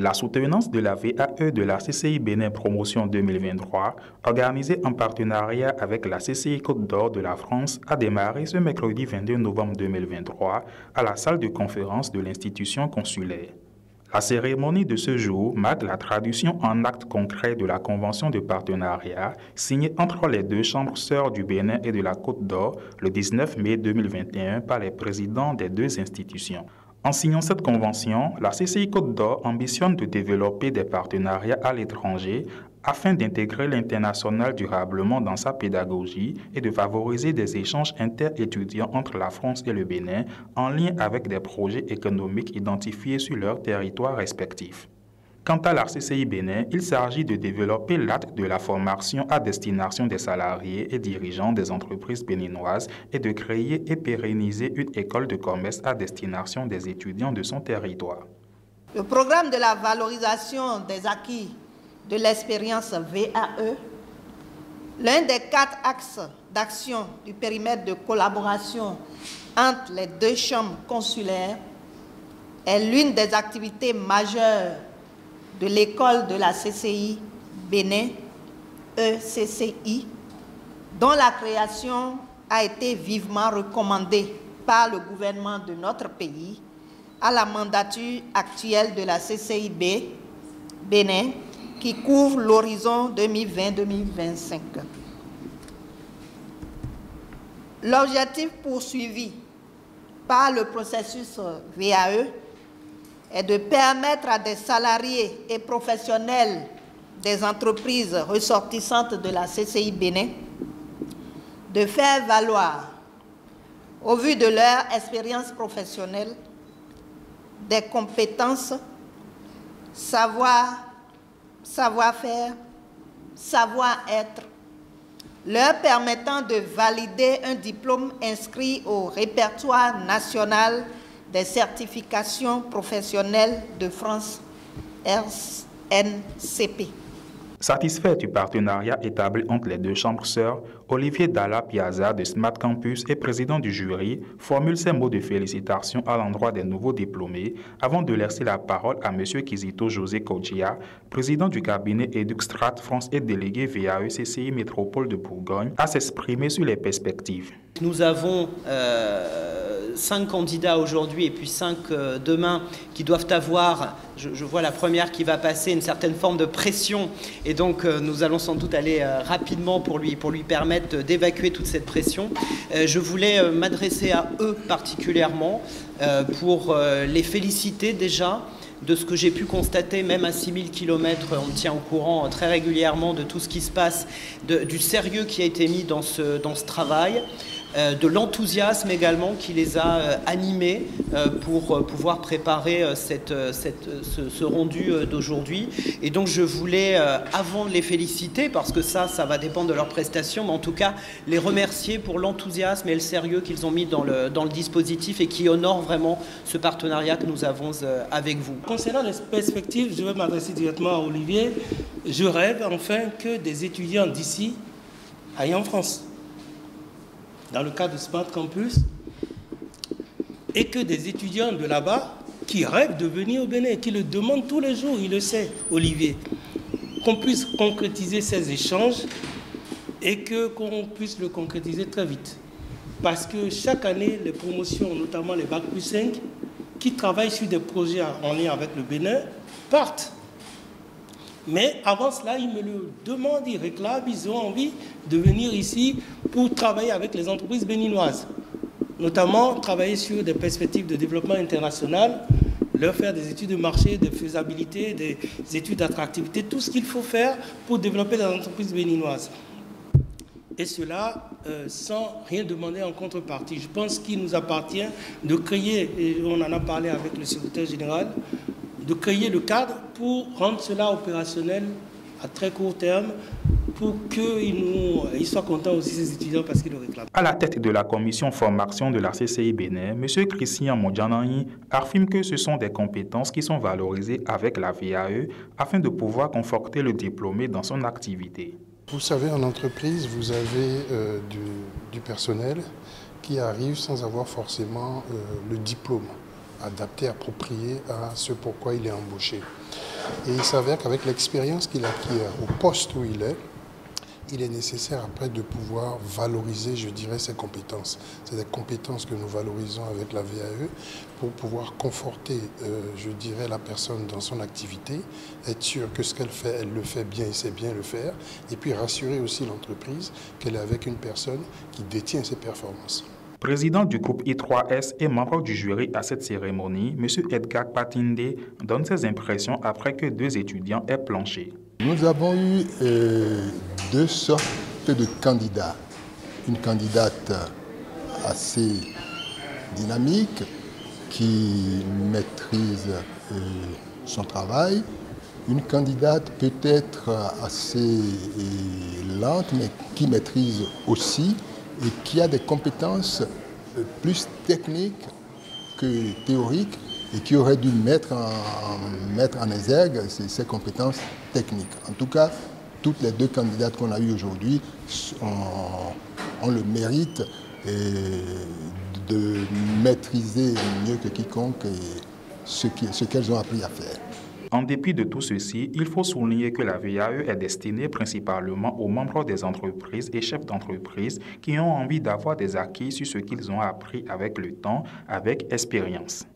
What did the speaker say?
La soutenance de la VAE de la CCI Bénin Promotion 2023, organisée en partenariat avec la CCI Côte d'Or de la France, a démarré ce mercredi 22 novembre 2023 à la salle de conférence de l'institution consulaire. La cérémonie de ce jour marque la traduction en actes concrets de la convention de partenariat signée entre les deux chambres sœurs du Bénin et de la Côte d'Or le 19 mai 2021 par les présidents des deux institutions. En signant cette convention, la CCI Côte d'Or ambitionne de développer des partenariats à l'étranger afin d'intégrer l'international durablement dans sa pédagogie et de favoriser des échanges interétudiants entre la France et le Bénin en lien avec des projets économiques identifiés sur leurs territoires respectifs. Quant à la CCI Bénin, il s'agit de développer l'acte de la formation à destination des salariés et dirigeants des entreprises béninoises et de créer et pérenniser une école de commerce à destination des étudiants de son territoire. Le programme de la valorisation des acquis de l'expérience VAE, l'un des 4 axes d'action du périmètre de collaboration entre les deux chambres consulaires, est l'une des activités majeures de l'école de la CCI Bénin, ECCI, dont la création a été vivement recommandée par le gouvernement de notre pays à la mandature actuelle de la CCI Bénin qui couvre l'horizon 2020-2025. L'objectif poursuivi par le processus VAE est de permettre à des salariés et professionnels des entreprises ressortissantes de la CCI Bénin de faire valoir, au vu de leur expérience professionnelle, des compétences, savoir-faire, savoir-être, leur permettant de valider un diplôme inscrit au répertoire national des certifications professionnelles de France, RNCP. Satisfait du partenariat établi entre les deux chambres sœurs, Olivier Dalla Piazza de Smart Campus et président du jury formule ses mots de félicitations à l'endroit des nouveaux diplômés avant de laisser la parole à M. Kizito José Kodjia, président du cabinet Eduxstrat France et délégué VAE CCI Métropole de Bourgogne, à s'exprimer sur les perspectives. Nous avons 5 candidats aujourd'hui et puis 5 demain qui doivent avoir, je vois la première qui va passer, une certaine forme de pression et donc nous allons sans doute aller rapidement pour lui permettre d'évacuer toute cette pression. Je voulais m'adresser à eux particulièrement pour les féliciter déjà de ce que j'ai pu constater, même à 6000 km, on me tient au courant très régulièrement de tout ce qui se passe, du sérieux qui a été mis dans ce travail. De l'enthousiasme également qui les a animés pour pouvoir préparer ce rendu d'aujourd'hui. Et donc je voulais, avant de les féliciter, parce que ça va dépendre de leurs prestations, mais en tout cas les remercier pour l'enthousiasme et le sérieux qu'ils ont mis dans le dispositif et qui honore vraiment ce partenariat que nous avons avec vous. Concernant les perspectives, je vais m'adresser directement à Olivier. Je rêve enfin que des étudiants d'ici aillent en France, dans le cadre de Smart Campus, et que des étudiants de là-bas qui rêvent de venir au Bénin, qui le demandent tous les jours, il le sait, Olivier, qu'on puisse concrétiser ces échanges et qu'on puisse le concrétiser très vite. Parce que chaque année, les promotions, notamment les Bac plus 5, qui travaillent sur des projets en lien avec le Bénin, partent. Mais avant cela, ils me le demandent, ils réclament, ils ont envie de venir ici pour travailler avec les entreprises béninoises. Notamment travailler sur des perspectives de développement international, leur faire des études de marché, de faisabilité, des études d'attractivité, tout ce qu'il faut faire pour développer les entreprises béninoises. Et cela sans rien demander en contrepartie. Je pense qu'il nous appartient de créer, et on en a parlé avec le secrétaire général, de créer le cadre pour rendre cela opérationnel à très court terme pour qu'ils soient contents aussi, ces étudiants, parce qu'ils le réclament. À la tête de la commission formation de la CCI Bénin, M. Christian Modjanani affirme que ce sont des compétences qui sont valorisées avec la VAE afin de pouvoir conforter le diplômé dans son activité. Vous savez, en entreprise, vous avez du personnel qui arrive sans avoir forcément le diplôme adapté, approprié à ce pourquoi il est embauché. Et il s'avère qu'avec l'expérience qu'il acquiert au poste où il est nécessaire après de pouvoir valoriser, je dirais, ses compétences. C'est des compétences que nous valorisons avec la VAE pour pouvoir conforter, je dirais, la personne dans son activité, être sûr que ce qu'elle fait, elle le fait bien et sait bien le faire, et puis rassurer aussi l'entreprise qu'elle est avec une personne qui détient ses performances. Président du groupe I3S et membre du jury à cette cérémonie, M. Edgar Patinde donne ses impressions après que 2 étudiants aient planché. Nous avons eu 2 sortes de candidats. Une candidate assez dynamique qui maîtrise son travail. Une candidate peut-être assez lente mais qui maîtrise aussi et qui a des compétences plus techniques que théoriques et qui aurait dû mettre en exergue ses compétences techniques. En tout cas, toutes les 2 candidates qu'on a eues aujourd'hui ont le mérite de maîtriser mieux que quiconque ce qu'elles ont appris à faire. En dépit de tout ceci, il faut souligner que la VAE est destinée principalement aux membres des entreprises et chefs d'entreprise qui ont envie d'avoir des acquis sur ce qu'ils ont appris avec le temps, avec expérience.